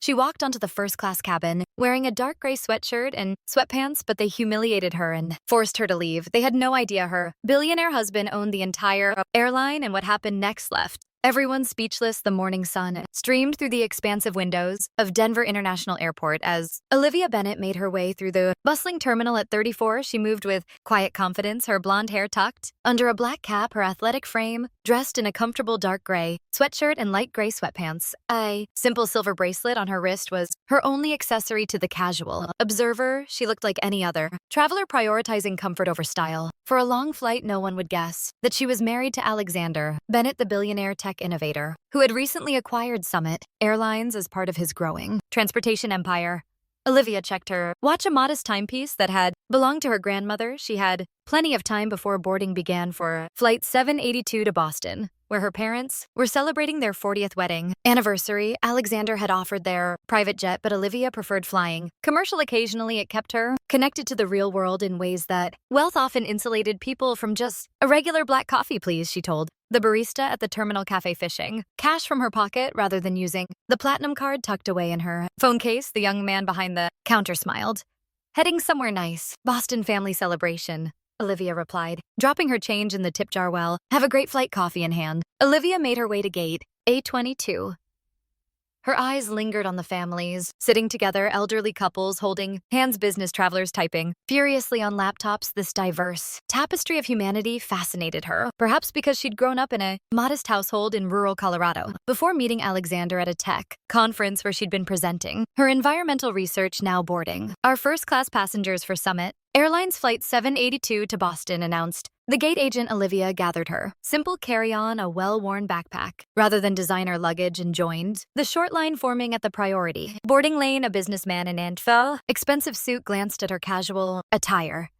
She walked onto the first-class cabin, wearing a dark gray sweatshirt and sweatpants, but they humiliated her and forced her to leave. They had no idea her billionaire husband owned the entire airline, and what happened next left everyone speechless. The morning sun streamed through the expansive windows of Denver International Airport as Olivia Bennett made her way through the bustling terminal at 34. She moved with quiet confidence, her blonde hair tucked under a black cap, her athletic frame dressed in a comfortable dark gray sweatshirt and light gray sweatpants. A simple silver bracelet on her wrist was her only accessory to the casual observer. She looked like any other traveler, prioritizing comfort over style. For a long flight, no one would guess that she was married to Alexander Bennett, the billionaire tech innovator who had recently acquired Summit Airlines as part of his growing transportation empire. Olivia checked her watch, a modest timepiece that had belonged to her grandmother. She had plenty of time before boarding began for Flight 782 to Boston, where her parents were celebrating their 40th wedding anniversary. Alexander had offered their private jet, but Olivia preferred flying commercial. Occasionally, it kept her connected to the real world in ways that wealth often insulated people from. Just a regular black coffee, please, she told the barista at the terminal cafe, fishing cash from her pocket rather than using the platinum card tucked away in her phone case. The young man behind the counter smiled. Heading somewhere nice. Boston family celebration, Olivia replied, dropping her change in the tip jar. Well, have a great flight, coffee in hand. Olivia made her way to gate A22. Her eyes lingered on the families sitting together, elderly couples holding hands, business travelers typing furiously on laptops. This diverse tapestry of humanity fascinated her, perhaps because she'd grown up in a modest household in rural Colorado before meeting Alexander at a tech conference where she'd been presenting her environmental research. Now boarding our first-class passengers for Summit Airlines Flight 782 to Boston, announced the gate agent. Olivia gathered her simple carry-on, a well-worn backpack, rather than designer luggage, and joined the short line forming at the priority boarding lane. A businessman in expensive suit glanced at her casual attire,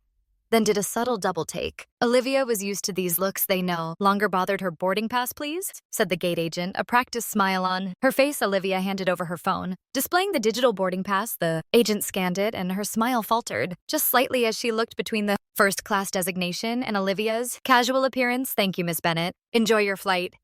then did a subtle double take. Olivia was used to these looks. They no longer bothered her. Boarding pass, please, said the gate agent, a practiced smile on her face. Olivia handed over her phone, displaying the digital boarding pass. The agent scanned it, and her smile faltered just slightly as she looked between the first-class designation and Olivia's casual appearance. Thank you, Miss Bennett. Enjoy your flight.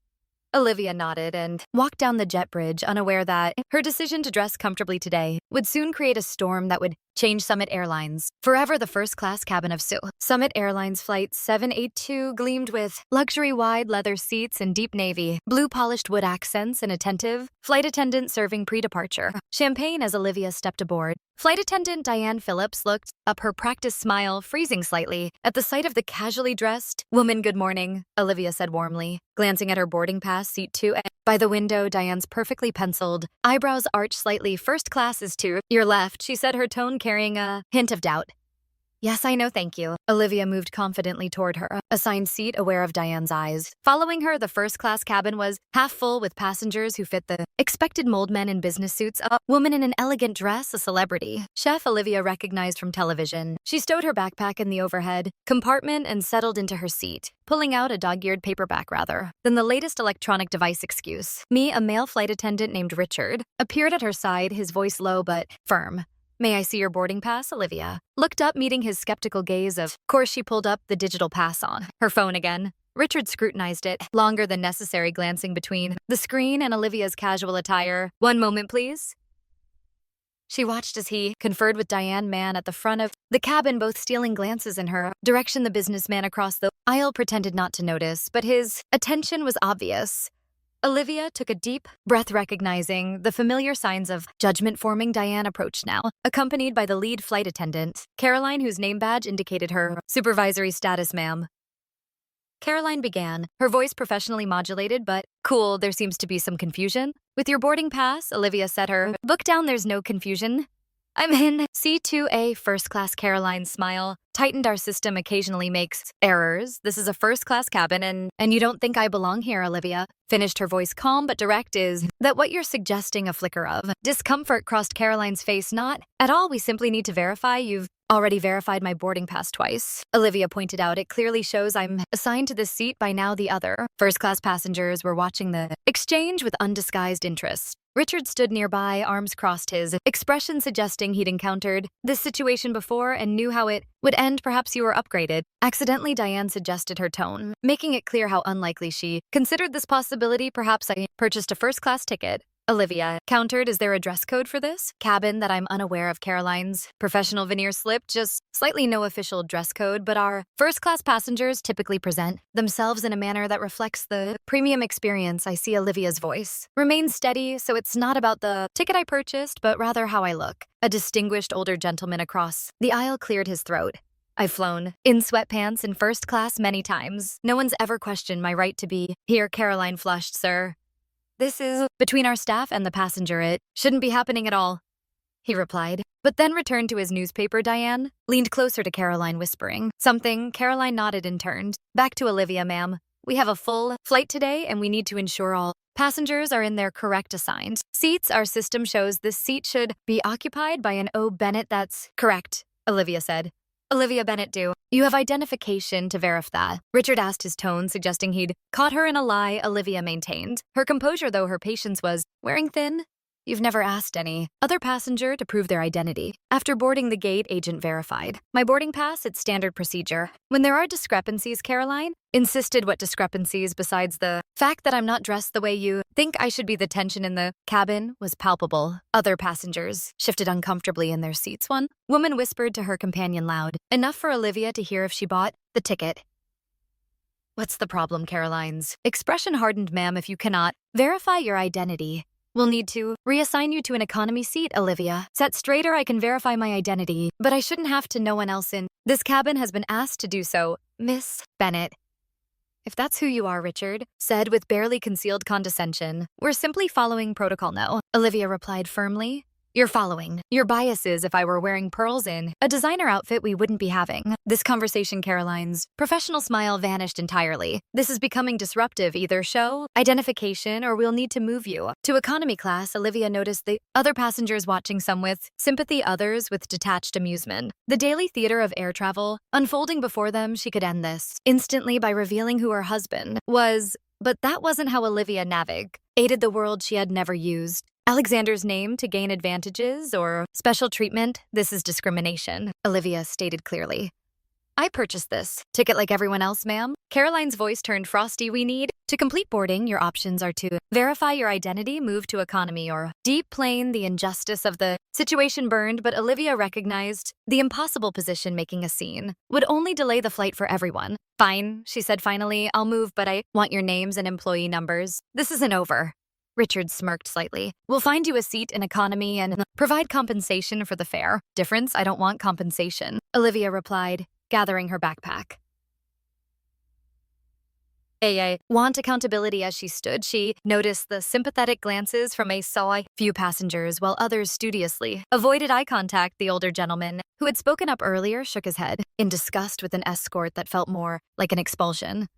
Olivia nodded and walked down the jet bridge, unaware that her decision to dress comfortably today would soon create a storm that would change Summit Airlines forever. The first-class cabin of Summit Airlines Flight 782 gleamed with luxury wide leather seats and deep navy blue polished wood accents. An attentive flight attendant serving pre-departure champagne as Olivia stepped aboard. Flight attendant Diane Phillips looked up, her practiced smile freezing slightly at the sight of the casually dressed woman. Good morning, Olivia said warmly, glancing at her boarding pass. Seat 2 by the window. Diane's perfectly penciled eyebrows arched slightly. First class is to your left, she said, her tone carrying a hint of doubt. Yes, I know, thank you. Olivia moved confidently toward her assigned seat, aware of Diane's eyes following her. The first-class cabin was half full with passengers who fit the expected mold: men in business suits, a woman in an elegant dress, a celebrity chef Olivia recognized from television. She stowed her backpack in the overhead compartment and settled into her seat, pulling out a dog-eared paperback rather than the latest electronic device excuse. A male flight attendant named Richard appeared at her side, his voice low but firm. May I see your boarding pass? Olivia looked up, meeting his skeptical gaze. Of course. She pulled up the digital pass on her phone again. Richard scrutinized it longer than necessary, glancing between the screen and Olivia's casual attire. One moment, please. She watched as he conferred with Diane man at the front of the cabin, both stealing glances in her direction. The businessman across the aisle pretended not to notice, but his attention was obvious. Olivia took a deep breath, recognizing the familiar signs of judgment forming. Diane approached now, accompanied by the lead flight attendant, Caroline, whose name badge indicated her supervisory status. Ma'am, Caroline began, her voice professionally modulated but cool. There seems to be some confusion with your boarding pass, Olivia set her book down. There's no confusion. I'm in C2A first class. Caroline's smile tightened. Our system occasionally makes errors. This is a first-class cabin and you don't think I belong here, Olivia finished, her voice calm but direct. Is that what you're suggesting? A flicker of discomfort crossed Caroline's face. Not at all. We simply need to verify. You've already verified my boarding pass twice, Olivia pointed out. It clearly shows I'm assigned to this seat by now. The other first-class passengers were watching the exchange with undisguised interest. Richard stood nearby, arms crossed, his expression suggesting he'd encountered this situation before and knew how it would end. Perhaps you were upgraded accidentally, Diane suggested, her tone making it clear how unlikely she considered this possibility. Perhaps I purchased a first-class ticket. Olivia countered, is there a dress code for this cabin that I'm unaware of? Caroline's professional veneer slipped, just slightly no official dress code, but our first-class passengers typically present themselves in a manner that reflects the premium experience. I see Olivia's voice remains steady, so it's not about the ticket I purchased, but rather how I look. A distinguished older gentleman across the aisle cleared his throat. I've flown in sweatpants in first class many times. No one's ever questioned my right to be here. Caroline flushed, sir. This is between our staff and the passenger. It shouldn't be happening at all, he replied, but then returned to his newspaper. Diane leaned closer to Caroline, whispering something. Caroline nodded and turned back to Olivia. Ma'am, we have a full flight today and we need to ensure all passengers are in their correct assigned seats. Our system shows this seat should be occupied by an O. Bennett. That's correct, Olivia said. Olivia Bennett, do you have identification to verify that? Richard asked, his tone suggesting he'd caught her in a lie. Olivia maintained her composure, though her patience was wearing thin. You've never asked any other passenger to prove their identity. After boarding the gate, agent verified my boarding pass. It's standard procedure. When there are discrepancies, Caroline insisted. What discrepancies besides the fact that I'm not dressed the way you think I should be? The tension in the cabin was palpable. Other passengers shifted uncomfortably in their seats. One woman whispered to her companion loud enough for Olivia to hear if she bought the ticket. What's the problem? Caroline's expression hardened. Ma'am, if you cannot verify your identity, we'll need to reassign you to an economy seat. Olivia sat straighter. I can verify my identity, but I shouldn't have to. No one else in this cabin has been asked to do so, Miss Bennett. If that's who you are, Richard said with barely concealed condescension. We're simply following protocol. No, Olivia replied firmly. You're following your biases. If I were wearing pearls in a designer outfit, we wouldn't be having this conversation. Caroline's professional smile vanished entirely. This is becoming disruptive. Either show identification or we'll need to move you to economy class. Olivia noticed the other passengers watching, some with sympathy, others with detached amusement. The daily theater of air travel unfolding before them. She could end this instantly by revealing who her husband was, but that wasn't how Olivia navigated the world she had never used Alexander's name to gain advantages or special treatment. This is discrimination, Olivia stated clearly. I purchased this ticket like everyone else, ma'am. Caroline's voice turned frosty. We need to complete boarding. Your options are to verify your identity, move to economy, or deep plane. The injustice of the situation burned, but Olivia recognized the impossible position. Making a scene would only delay the flight for everyone. Fine, she said finally. I'll move, but I want your names and employee numbers. This isn't over. Richard smirked slightly. We'll find you a seat in economy and provide compensation for the fare difference. I don't want compensation, Olivia replied, gathering her backpack. I want accountability. As she stood, she noticed the sympathetic glances from a few passengers, while others studiously avoided eye contact. The older gentleman, who had spoken up earlier, shook his head in disgust with an escort that felt more like an expulsion.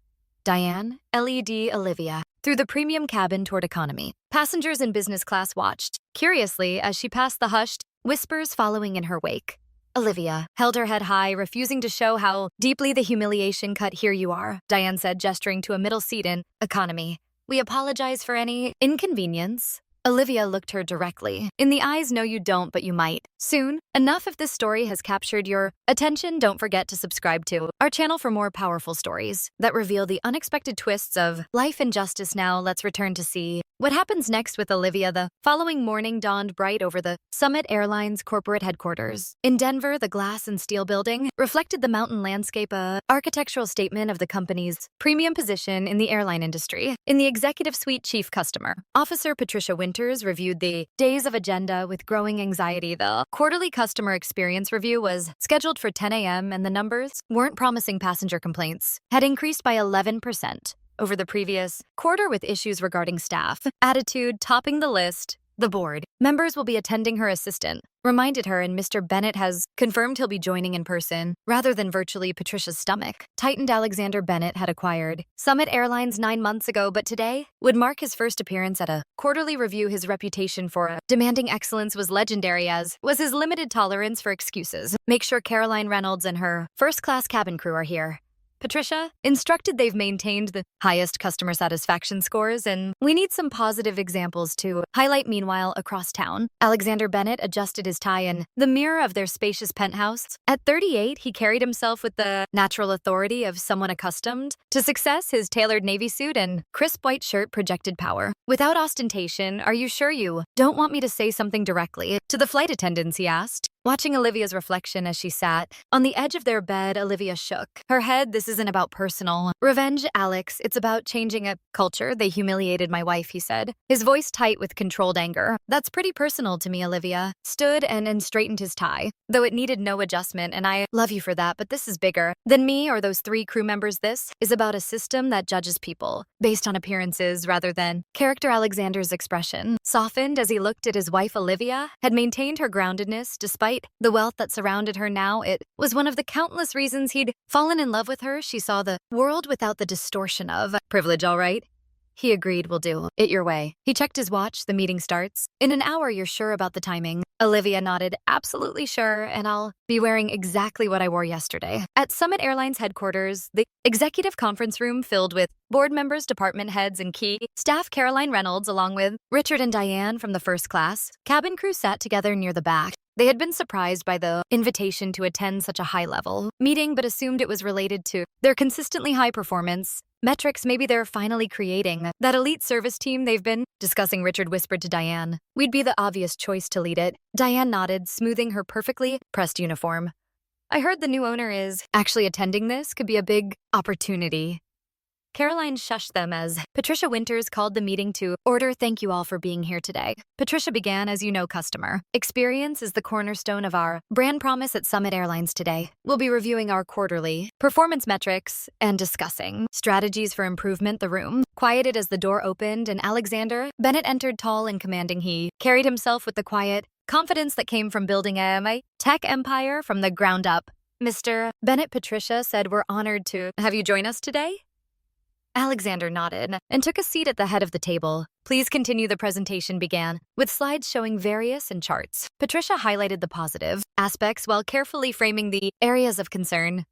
Diane, LED, Olivia, through the premium cabin toward economy. Passengers in business class watched curiously as she passed, the hushed whispers following in her wake. Olivia held her head high, refusing to show how deeply the humiliation cut. Here you are, Diane said, gesturing to a middle seat in economy. We apologize for any inconvenience. Olivia looked her directly in the eyes. No, you don't, but you might soon. Enough. If this story has captured your attention, don't forget to subscribe to our channel for more powerful stories that reveal the unexpected twists of life and justice. Now let's return to see what happens next with Olivia. The following morning dawned bright over the Summit Airlines corporate headquarters. In Denver, the glass and steel building reflected the mountain landscape, a architectural statement of the company's premium position in the airline industry. In the executive suite, Chief Customer Officer Patricia Winters reviewed the day's of agenda with growing anxiety. The quarterly customer experience review was scheduled for 10 a.m. and the numbers weren't promising. Passenger complaints had increased by 11% over the previous quarter, with issues regarding staff attitude topping the list. The board members will be attending. Her assistant reminded her, and Mr. Bennett has confirmed he'll be joining in person rather than virtually. Patricia's stomach tightened. Alexander Bennett had acquired Summit Airlines 9 months ago, but today would mark his first appearance at a quarterly review. His reputation for demanding excellence was legendary, as was his limited tolerance for excuses. Make sure Caroline Reynolds and her first-class cabin crew are here. Patricia instructed they've maintained the highest customer satisfaction scores, and we need some positive examples to highlight. Meanwhile, across town, Alexander Bennett adjusted his tie in the mirror of their spacious penthouse. At 38, he carried himself with the natural authority of someone accustomed to success. His tailored navy suit and crisp white shirt projected power. Without ostentation, "Are you sure you don't want me to say something directly to the flight attendants?" he asked. Watching Olivia's reflection as she sat on the edge of their bed, Olivia shook her head. "This isn't about personal revenge, Alex. It's about changing a culture. They humiliated my wife," he said, his voice tight with controlled anger. "That's pretty personal to me." Olivia stood and straightened his tie, though it needed no adjustment, "and I love you for that, but this is bigger than me or those 3 crew members. This is about a system that judges people based on appearances rather than character." Alexander's expression softened as he looked at his wife. Olivia had maintained her groundedness despite the wealth that surrounded her now. It was one of the countless reasons he'd fallen in love with her. She saw the world without the distortion of privilege. "All right," he agreed, "we'll do it your way." He checked his watch. "The meeting starts in an hour. You're sure about the timing?" Olivia nodded. "Absolutely sure, and I'll be wearing exactly what I wore yesterday." At Summit Airlines headquarters, the executive conference room filled with board members, department heads, and key staff. Caroline Reynolds, along with Richard and Diane from the first class cabin crew, sat together near the back. They had been surprised by the invitation to attend such a high-level meeting, but assumed it was related to their consistently high performance metrics. "Maybe they're finally creating that elite service team they've been discussing," Richard whispered to Diane. "We'd be the obvious choice to lead it." Diane nodded, smoothing her perfectly pressed uniform. "I heard the new owner is actually attending. This could be a big opportunity." Caroline shushed them as Patricia Winters called the meeting to order. "Thank you all for being here today." Patricia began. "As you know, customer experience is the cornerstone of our brand promise at Summit Airlines. Today, we'll be reviewing our quarterly performance metrics and discussing strategies for improvement." The room quieted as the door opened and Alexander Bennett entered. Tall and commanding, he carried himself with the quiet confidence that came from building a tech empire from the ground up. "Mr. Bennett," Patricia said, "we're honored to have you join us today." Alexander nodded and took a seat at the head of the table. "Please continue." The presentation began with slides showing various and charts. Patricia highlighted the positive aspects while carefully framing the areas of concern.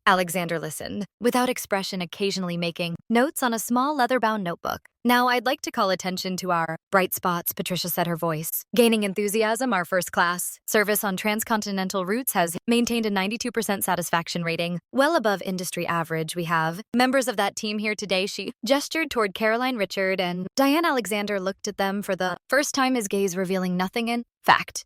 Alexander listened, without expression, occasionally making notes on a small leather-bound notebook. "Now, I'd like to call attention to our bright spots," Patricia said, her voice gaining enthusiasm. "Our first-class service on transcontinental routes has maintained a 92% satisfaction rating, well above industry average. We have members of that team here today." She gestured toward Caroline, Richard, and Diane. Alexander looked at them for the first time, his gaze revealing nothing in fact.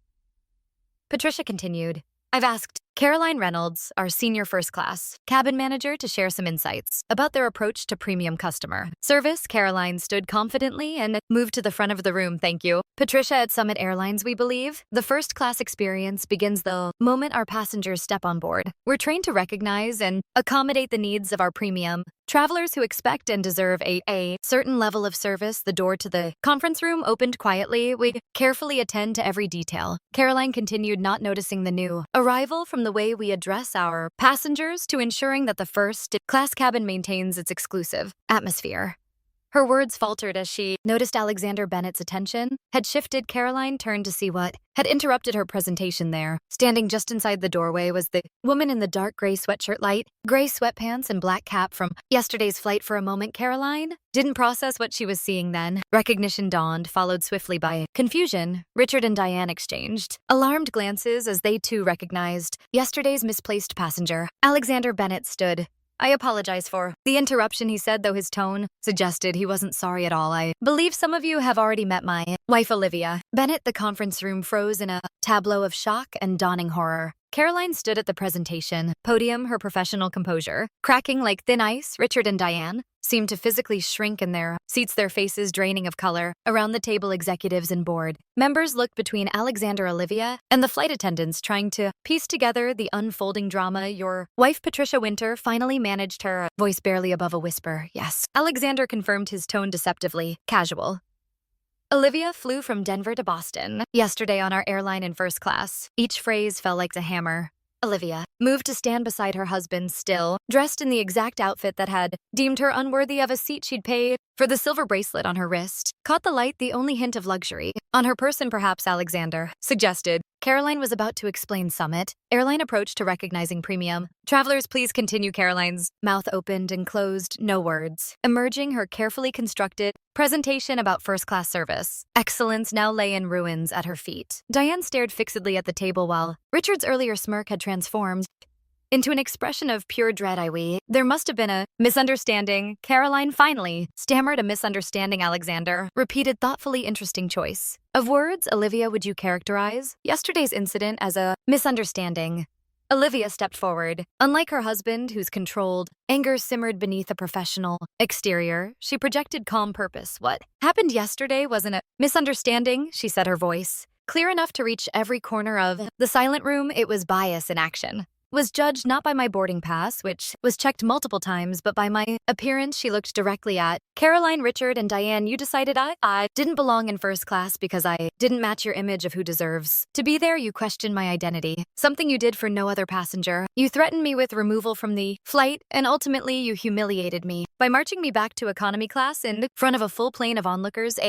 Patricia continued. "I've asked Caroline Reynolds, our senior first-class cabin manager, to share some insights about their approach to premium customer service." Caroline stood confidently and moved to the front of the room. "Thank you, Patricia. At Summit Airlines, we believe the first-class experience begins the moment our passengers step on board. We're trained to recognize and accommodate the needs of our premium travelers who expect and deserve a certain level of service." The door to the conference room opened quietly. "We carefully attend to every detail," Caroline continued, not noticing the new arrival, "from the way we address our passengers to ensuring that the first-class cabin maintains its exclusive atmosphere." Her words faltered as she noticed Alexander Bennett's attention had shifted. Caroline turned to see what had interrupted her presentation. There, standing just inside the doorway, was the woman in the dark gray sweatshirt, light gray sweatpants, and black cap from yesterday's flight. For a moment, Caroline didn't process what she was seeing. Then, recognition dawned, followed swiftly by confusion. Richard and Diane exchanged alarmed glances as they too recognized yesterday's misplaced passenger. Alexander Bennett stood. "I apologize for the interruption," he said, though his tone suggested he wasn't sorry at all. "I believe some of you have already met my wife, Olivia Bennett." The conference room froze in a tableau of shock and dawning horror. Caroline stood at the presentation podium, her professional composure cracking like thin ice. Richard and Diane seemed to physically shrink in their seats, their faces draining of color. Around the table, executives and board members looked between Alexander, Olivia, and the flight attendants, trying to piece together the unfolding drama. "Your wife, Patricia Winter," finally managed, her voice barely above a whisper. "Yes," Alexander confirmed, his tone deceptively casual. "Olivia flew from Denver to Boston yesterday on our airline in first class." Each phrase fell like a hammer. Olivia moved to stand beside her husband, still dressed in the exact outfit that had deemed her unworthy of a seat she'd paid for. The silver bracelet on her wrist caught the light, the only hint of luxury on her person. "Perhaps," Alexander suggested, Caroline was about to explain Summit. Airline approached to recognizing premium. Travelers, please continue. Caroline's mouth opened and closed, no words. Emerging her carefully constructed presentation about first-class service. Excellence now lay in ruins at her feet. Diane stared fixedly at the table while Richard's earlier smirk had transformed into an expression of pure dread. There must have been a misunderstanding. Caroline finally stammered a misunderstanding. Alexander repeated thoughtfully interesting choice of words. Olivia, would you characterize yesterday's incident as a misunderstanding? Olivia stepped forward. Unlike her husband, whose controlled anger simmered beneath a professional exterior, she projected calm purpose. What happened yesterday wasn't a misunderstanding, she said, her voice clear enough to reach every corner of the silent room. It was bias in action. Was judged not by my boarding pass, which was checked multiple times, but by my appearance. She looked directly at Caroline. Richard and Diane, you decided I didn't belong in first class because I didn't match your image of who deserves to be there. You questioned my identity, something you did for no other passenger. You threatened me with removal from the flight, and ultimately you humiliated me by marching me back to economy class in front of a full plane of onlookers.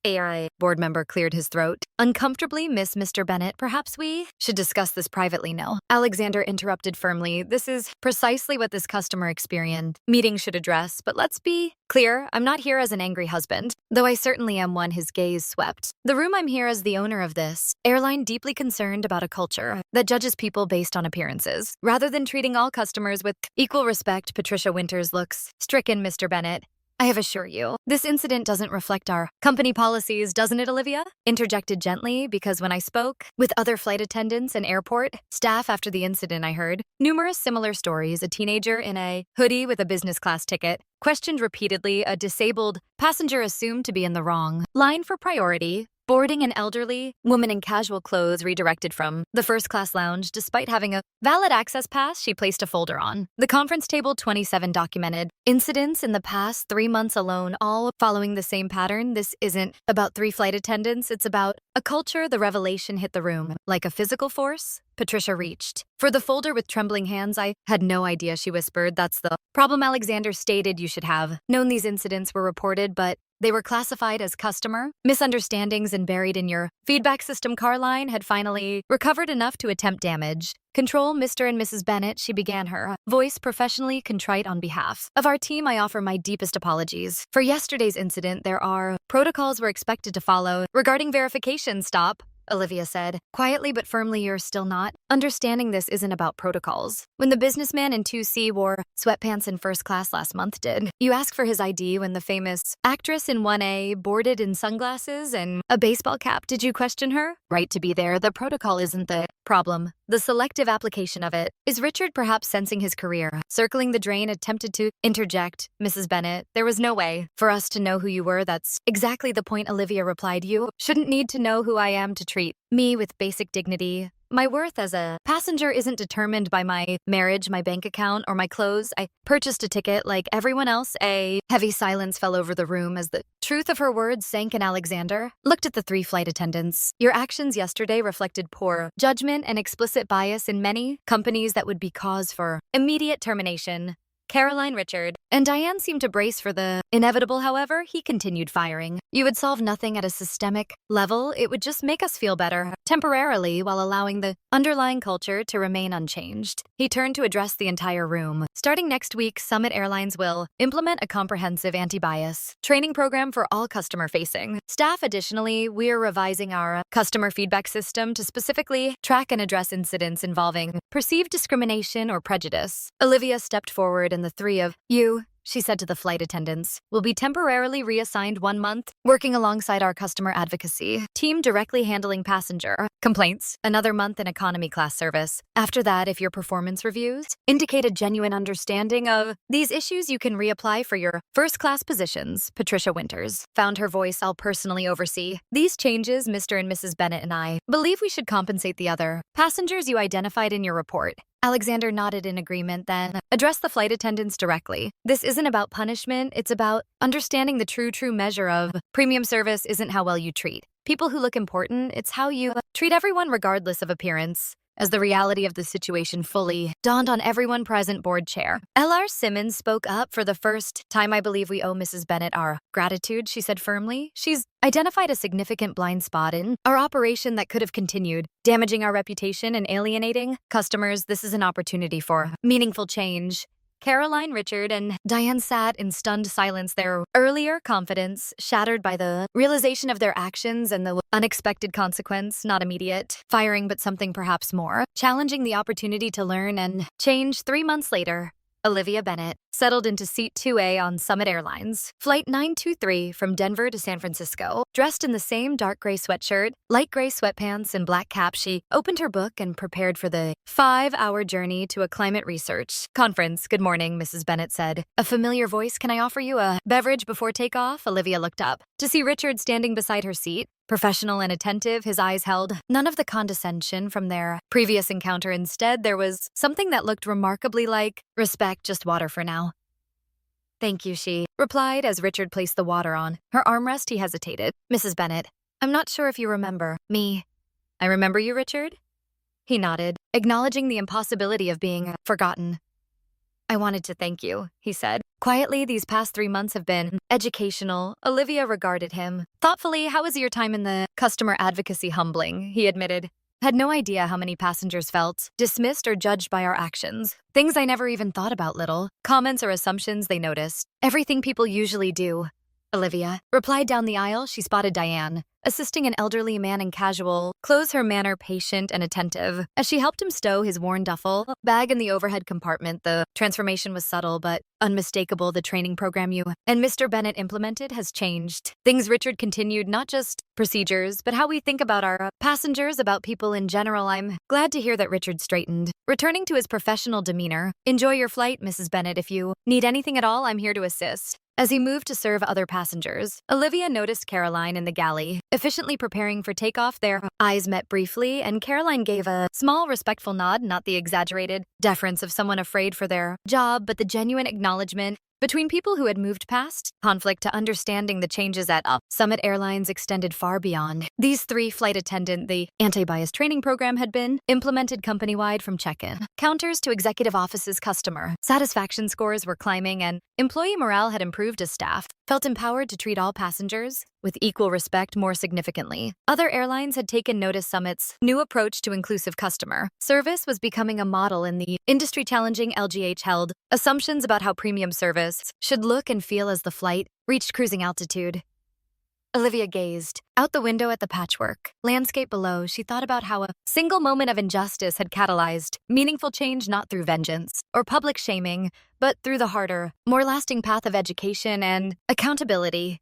AI board member cleared his throat uncomfortably. Mr. Bennett, perhaps we should discuss this privately. No, Alexander interrupted firmly. This is precisely what this customer experience meeting should address. But let's be clear, I'm not here as an angry husband, though I certainly am one. His gaze swept the room. I'm here as the owner of this airline, deeply concerned about a culture that judges people based on appearances rather than treating all customers with equal respect. Patricia Winters looks stricken. Mr. Bennett, I have assure you, this incident doesn't reflect our company policies, doesn't it? Olivia interjected gently, because when I spoke with other flight attendants and airport staff after the incident, I heard numerous similar stories. A teenager in a hoodie with a business class ticket questioned repeatedly, a disabled passenger assumed to be in the wrong line for priority boarding, an elderly woman in casual clothes redirected from the first-class lounge. Despite having a valid access pass, she placed a folder on the conference table. 27 documented incidents in the past 3 months alone, all following the same pattern. This isn't about 3 flight attendants, it's about a culture. The revelation hit the room like a physical force. Patricia reached for the folder with trembling hands. I had no idea, she whispered. That's the problem. Alexander stated you should have known these incidents were reported, but they were classified as customer misunderstandings and buried in your feedback system. Caroline had finally recovered enough to attempt damage control. Mr. and Mrs. Bennett, she began, her voice professionally contrite. On behalf of our team, I offer my deepest apologies for yesterday's incident. There are protocols we're expected to follow regarding verification. Stop, Olivia said quietly but firmly. You're still not understanding. This isn't about protocols. When the businessman in 2C wore sweatpants in first class last month, did you ask for his ID? When the famous actress in 1A boarded in sunglasses and a baseball cap, did you question her right to be there? The protocol isn't the problem, the selective application of it is. Richard, perhaps sensing his career circling the drain, attempted to interject. Mrs. Bennett, there was no way for us to know who you were. That's exactly the point, Olivia replied. You shouldn't need to know who I am to treat me with basic dignity. My worth as a passenger isn't determined by my marriage, my bank account, or my clothes. I purchased a ticket like everyone else. A heavy silence fell over the room as the truth of her words sank in. Alexander looked at the 3 flight attendants. Your actions yesterday reflected poor judgment and explicit bias in many companies that would be cause for immediate termination. Caroline, Richard, and Diane seemed to brace for the inevitable. However, he continued firing. You would solve nothing at a systemic level. It would just make us feel better temporarily while allowing the underlying culture to remain unchanged. He turned to address the entire room. Starting next week, Summit Airlines will implement a comprehensive anti-bias training program for all customer-facing staff. Additionally, we're revising our customer feedback system to specifically track and address incidents involving perceived discrimination or prejudice. Olivia stepped forward, and the 3 of you, she said to the flight attendants, will be temporarily reassigned 1 month, working alongside our customer advocacy team directly handling passenger complaints, another month in economy class service. After that, if your performance reviews indicate a genuine understanding of these issues, you can reapply for your first class positions. Patricia Winters found her voice. I'll personally oversee these changes. Mr. and Mrs. Bennett and I believe we should compensate the other passengers you identified in your report. Alexander nodded in agreement, then addressed the flight attendants directly. This isn't about punishment, it's about understanding the true measure of premium service isn't how well you treat people who look important, it's how you treat everyone regardless of appearance. as the reality of the situation fully dawned on everyone present board chair. L.R. Simmons spoke up. For the first time, I believe we owe Mrs. Bennett our gratitude, she said firmly. She's identified a significant blind spot in our operation that could have continued, damaging our reputation and alienating customers. This is an opportunity for meaningful change. Caroline, Richard, and Diane sat in stunned silence, their earlier confidence shattered by the realization of their actions and the unexpected consequence, not immediate firing, but something perhaps more challenging, the opportunity to learn and change. 3 months later, Olivia Bennett settled into seat 2A on Summit Airlines, Flight 923 from Denver to San Francisco. Dressed in the same dark gray sweatshirt, light gray sweatpants, and black cap, she opened her book and prepared for the 5-hour journey to a climate research conference. Good morning, Mrs. Bennett said. A familiar voice. Can I offer you a beverage before takeoff? Olivia looked up to see Richard standing beside her seat. Professional and attentive, his eyes held none of the condescension from their previous encounter. Instead, there was something that looked remarkably like respect. Just water for now. Thank you, she replied as Richard placed the water on her armrest. He hesitated. Mrs. Bennett, I'm not sure if you remember me. I remember you, Richard? He nodded, acknowledging the impossibility of being forgotten. I wanted to thank you, he said. Quietly, these past 3 months have been educational. Olivia regarded him thoughtfully. How was your time in the customer advocacy? Humbling, he admitted. Had no idea how many passengers felt dismissed or judged by our actions. Things I never even thought about, little comments or assumptions they noticed. Everything people usually do. Olivia replied. Down the aisle, she spotted Diane, assisting an elderly man in casual clothes, her manner patient and attentive. As she helped him stow his worn duffel bag in the overhead compartment, the transformation was subtle but unmistakable. The training program you and Mr. Bennett implemented has changed things, Richard continued. Not just procedures, but how we think about our passengers, about people in general. I'm glad to hear that. Richard straightened, returning to his professional demeanor. Enjoy your flight, Mrs. Bennett. If you need anything at all, I'm here to assist. As he moved to serve other passengers, Olivia noticed Caroline in the galley, efficiently preparing for takeoff. Their eyes met briefly, and Caroline gave a small, respectful nod, not the exaggerated deference of someone afraid for their job, but the genuine acknowledgement. Between people who had moved past conflict to understanding, the changes at Summit Airlines extended far beyond these 3 flight attendant. The anti-bias training program had been implemented company-wide, from check-in counters to executive offices. Customer satisfaction scores were climbing, and employee morale had improved as staff felt empowered to treat all passengers with equal respect. More significantly, other airlines had taken notice. Summit's new approach to inclusive customer service was becoming a model in the industry. Challenging LGH held assumptions about how premium service should look and feel. As the flight reached cruising altitude, Olivia gazed out the window at the patchwork landscape below. She thought about how a single moment of injustice had catalyzed meaningful change, not through vengeance or public shaming, but through the harder, more lasting path of education and accountability.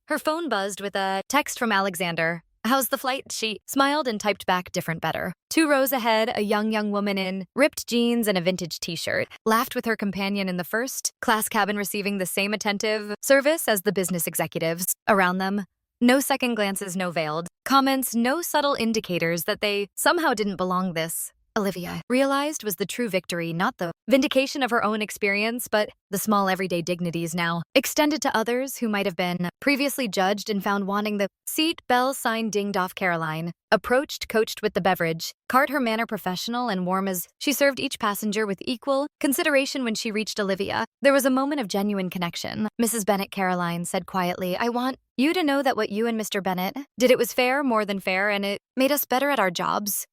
Her phone buzzed with a text from Alexander. How's the flight? She smiled and typed back, different, better. 2 rows ahead, a young woman in ripped jeans and a vintage t-shirt laughed with her companion in the first-class cabin, receiving the same attentive service as the business executives around them. No second glances, no veiled comments, no subtle indicators that they somehow didn't belong. This, Olivia realized, was the true victory, not the vindication of her own experience, but the small everyday dignities now extended to others who might have been previously judged and found wanting. The seat bell sign dinged off. Caroline approached, coached with the beverage cart, her manner professional and warm as she served each passenger with equal consideration. When she reached Olivia, there was a moment of genuine connection. Mrs. Bennett, Caroline said quietly, I want you to know that what you and Mr. Bennett did, it was fair, more than fair, and it made us better at our jobs.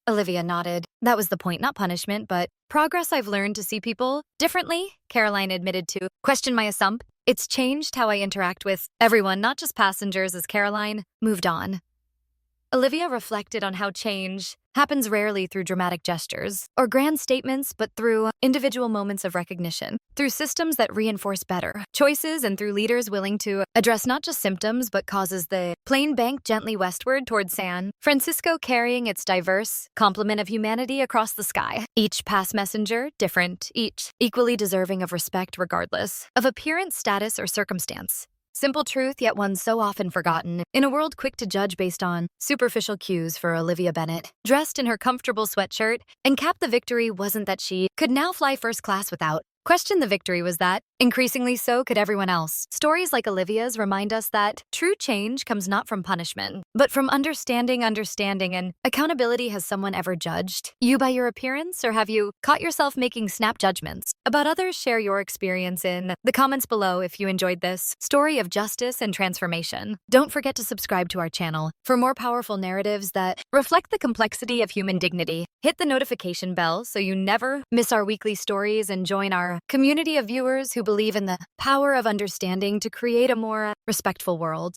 Olivia nodded. That was the point, not punishment, but progress. I've learned to see people differently, Caroline admitted. To question my assumption. It's changed how I interact with everyone, not just passengers. As Caroline moved on, Olivia reflected on how change happens rarely through dramatic gestures or grand statements, but through individual moments of recognition, through systems that reinforce better choices, and through leaders willing to address not just symptoms but causes. The plane banked gently westward toward San Francisco, carrying its diverse complement of humanity across the sky. Each past messenger different, each equally deserving of respect regardless of appearance, status, or circumstance. Simple truth, yet one so often forgotten in a world quick to judge based on superficial cues. For Olivia Bennett, dressed in her comfortable sweatshirt and cap, the victory wasn't that she could now fly first class without question. The victory was that Increasingly so could everyone else. Stories like Olivia's remind us that true change comes not from punishment, but from understanding, and accountability. Has someone ever judged you by your appearance, or have you caught yourself making snap judgments about others? Share your experience in the comments below if you enjoyed this story of justice and transformation. Don't forget to subscribe to our channel for more powerful narratives that reflect the complexity of human dignity. Hit the notification bell so you never miss our weekly stories, and join our community of viewers who believe in the power of understanding to create a more respectful world.